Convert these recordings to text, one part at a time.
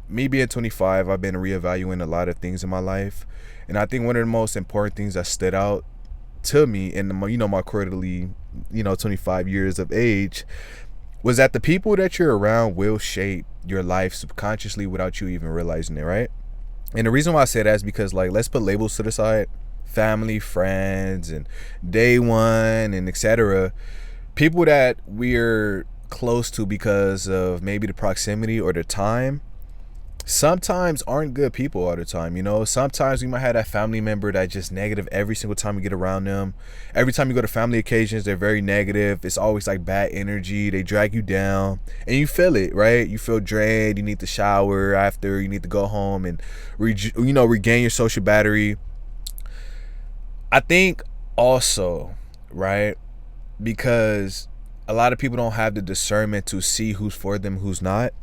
me being 25, I've been reevaluating a lot of things in my life, and I think one of the most important things that stood out to me in my quarterly 25 years of age was that the people that you're around will shape your life subconsciously without you even realizing it, right? And the reason why I say that is because, like, let's put labels to the side: family, friends, and day one, and etc. People that we're close to because of maybe the proximity or the time sometimes aren't good people all the time. Sometimes we might have that family member that just negative every single time we get around them. Every time you go to family occasions, they're very negative. It's always like bad energy. They drag you down and you feel it, right? You feel drained. You need to shower after. You need to go home and regain your social battery. I think also, right, because a lot of people don't have the discernment to see who's for them, who's not.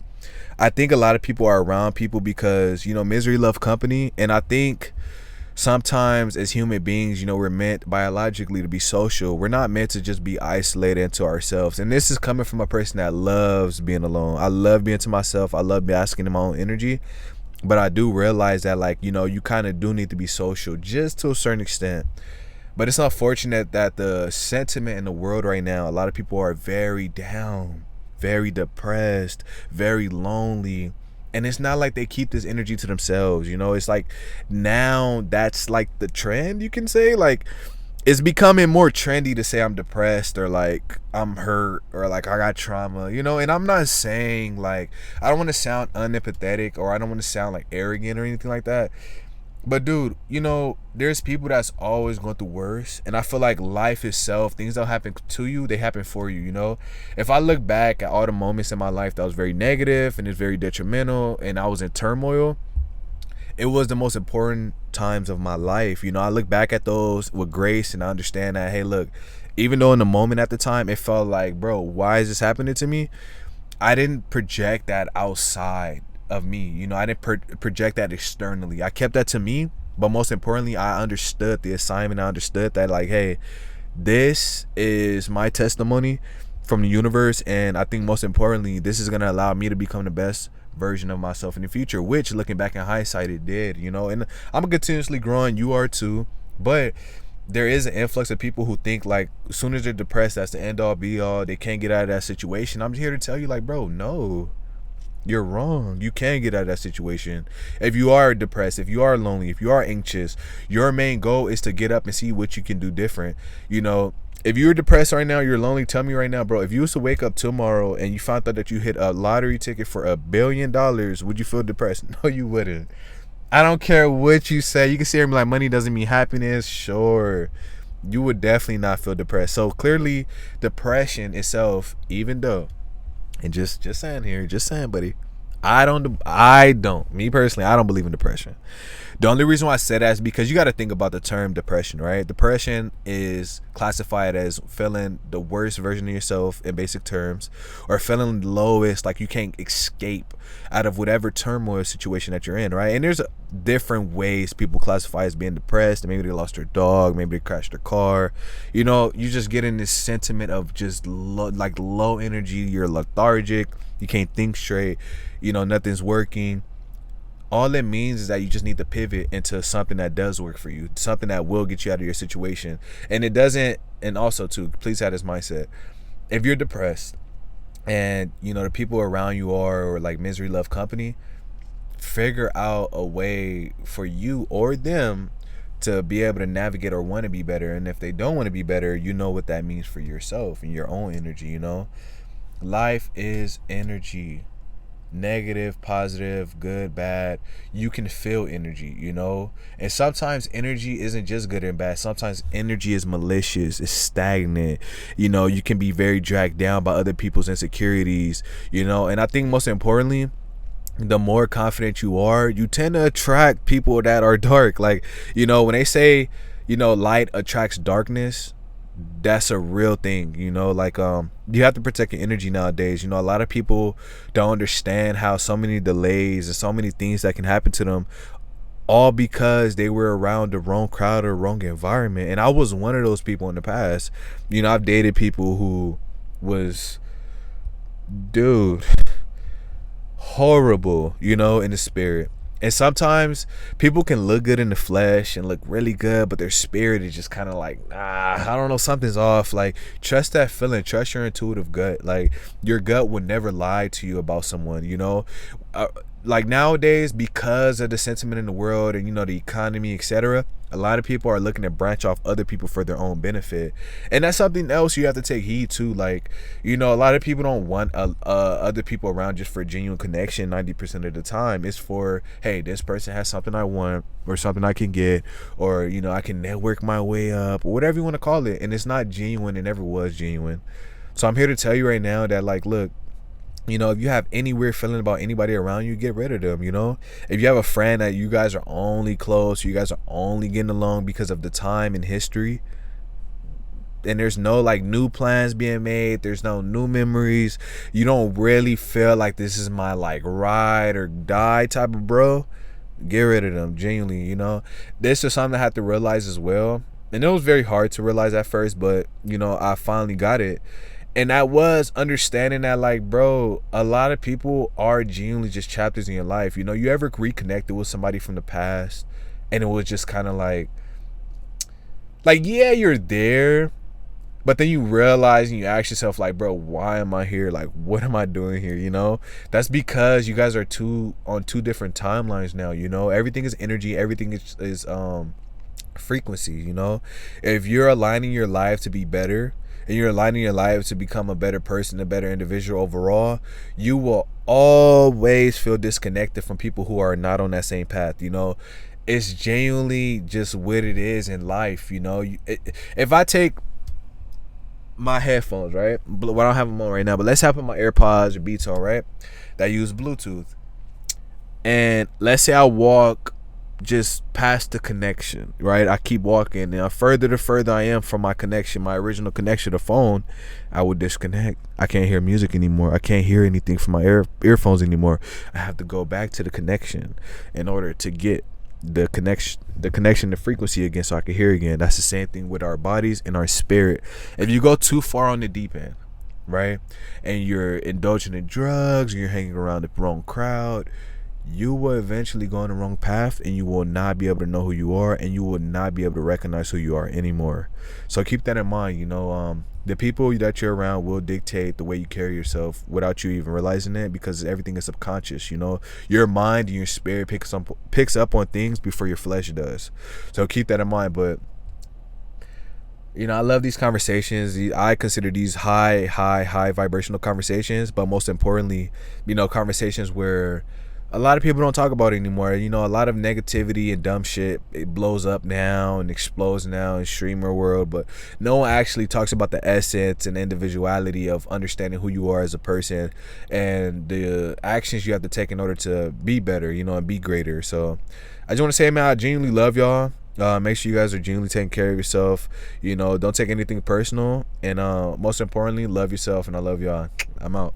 I think a lot of people are around people because, misery love company. And I think sometimes as human beings, we're meant biologically to be social. We're not meant to just be isolated into ourselves. And this is coming from a person that loves being alone. I love being to myself. I love basking in my own energy. But I do realize that, like, you kind of do need to be social just to a certain extent. But it's unfortunate that the sentiment in the world right now, a lot of people are very down, very depressed, very lonely. And it's not like they keep this energy to themselves. It's like now that's like the trend, you can say. Like, it's becoming more trendy to say I'm depressed or like I'm hurt or like I got trauma, and I'm not saying, like, I don't want to sound unempathetic or I don't want to sound like arrogant or anything like that. But dude, there's people that's always going through worse. And I feel like life itself, things don't happen to you, they happen for you. If I look back at all the moments in my life that was very negative and it's very detrimental and I was in turmoil, it was the most important times of my life. I look back at those with grace and I understand that, hey, look, even though in the moment at the time it felt like, bro, why is this happening to me? I didn't project that outside of me. I didn't project that externally. I kept that to me. But most importantly, I understood the assignment. I understood that, like, hey, this is my testimony from the universe. And I think most importantly, this is going to allow me to become the best version of myself in the future, which looking back in hindsight, it did, and I'm continuously growing. You are too. But there is an influx of people who think like as soon as they're depressed, that's the end all be all. They can't get out of that situation. I'm here to tell you, like, bro, no, you're wrong. You can get out of that situation. If you are depressed, if you are lonely, if you are anxious, your main goal is to get up and see what you can do different. If you're depressed right now, you're lonely, tell me right now, bro, if you was to wake up tomorrow and you found out that you hit a lottery ticket for $1 billion, would you feel depressed? No, you wouldn't. I don't care what you say. You can sit here and be like, money doesn't mean happiness. Sure. You would definitely not feel depressed. So clearly, depression itself, even though, and just saying here, just saying, buddy, me personally, I don't believe in depression. The only reason why I said that is because you got to think about the term depression, right? Depression is classified as feeling the worst version of yourself in basic terms, or feeling the lowest, like you can't escape out of whatever turmoil situation that you're in, right? And there's different ways people classify as being depressed. Maybe they lost their dog, maybe they crashed their car. You just get in this sentiment of just low energy. You're lethargic. You can't think straight. Nothing's working. All it means is that you just need to pivot into something that does work for you, something that will get you out of your situation. And it doesn't, and also too, please have this mindset. If you're depressed and the people around you are, or like misery love company, figure out a way for you or them to be able to navigate or want to be better. And if they don't want to be better, you know what that means for yourself and your own energy. Life is energy. Negative, positive, good, bad. You can feel energy, and sometimes energy isn't just good and bad. Sometimes energy is malicious, it's stagnant. You can be very dragged down by other people's insecurities, and I think most importantly, the more confident you are, you tend to attract people that are dark. Like, when they say, light attracts darkness, that's a real thing. Like, you have to protect your energy nowadays. A lot of people don't understand how so many delays and so many things that can happen to them, all because they were around the wrong crowd or wrong environment. And I was one of those people in the past. I've dated people who was, dude, horrible, you know, in the spirit. And sometimes people can look good in the flesh and look really good, but their spirit is just kind of like, nah, I don't know, something's off. Like, trust that feeling, trust your intuitive gut. Like, your gut would never lie to you about someone, you know. Uh, like nowadays, because of the sentiment in the world and, you know, the economy, etc., a lot of people are looking to branch off other people for their own benefit, and that's something else you have to take heed to. Like, you know, a lot of people don't want other people around just for genuine connection. 90% of the time, it's for, hey, this person has something I want, or something I can get, or, you know, I can network my way up, or whatever you want to call it. And it's not genuine. It never was genuine. So I'm here to tell you right now that, like, look, you know, if you have any weird feeling about anybody around you, get rid of them, you know. If you have a friend that you guys are only close, you guys are only getting along because of the time and history, and there's no like new plans being made, there's no new memories, you don't really feel like this is my like ride or die type of bro, get rid of them, genuinely, you know. This is something I had to realize as well. And it was very hard to realize at first, but, you know, I finally got it. And that was understanding that, like, bro, a lot of people are genuinely just chapters in your life. You know, you ever reconnected with somebody from the past and it was just kind of like, yeah, you're there, but then you realize and you ask yourself, like, bro, why am I here? Like, what am I doing here? You know, that's because you guys are on two different timelines now. You know, everything is energy, everything is frequency. You know, if you're aligning your life to be better, and you're aligning your life to become a better person, a better individual overall, you will always feel disconnected from people who are not on that same path. You know, it's genuinely just what it is in life. You know, if I take my headphones, right, well, I don't have them on right now, but let's have my AirPods or Beats on, right, that use Bluetooth, and let's say I walk just past the connection, right? I keep walking, and the further I am from my connection, my original connection to phone, I would disconnect. I can't hear music anymore. I can't hear anything from my earphones anymore. I have to go back to the connection in order to get the connection to frequency again, so I can hear again. That's the same thing with our bodies and our spirit. If you go too far on the deep end, right, and you're indulging in drugs, and you're hanging around the wrong crowd, you will eventually go on the wrong path, and you will not be able to know who you are, and you will not be able to recognize who you are anymore. So keep that in mind. You know, the people that you're around will dictate the way you carry yourself without you even realizing it, because everything is subconscious. You know, your mind and your spirit picks up on things before your flesh does. So keep that in mind. But, you know, I love these conversations. I consider these high vibrational conversations, but most importantly, you know, conversations where a lot of people don't talk about it anymore. You know, a lot of negativity and dumb shit, it blows up now and explodes now in streamer world, but no one actually talks about the essence and individuality of understanding who you are as a person and the actions you have to take in order to be better, you know, and be greater. So I just want to say, man, I genuinely love y'all. Make sure you guys are genuinely taking care of yourself. You know, don't take anything personal, and most importantly, love yourself. And I love y'all. I'm out.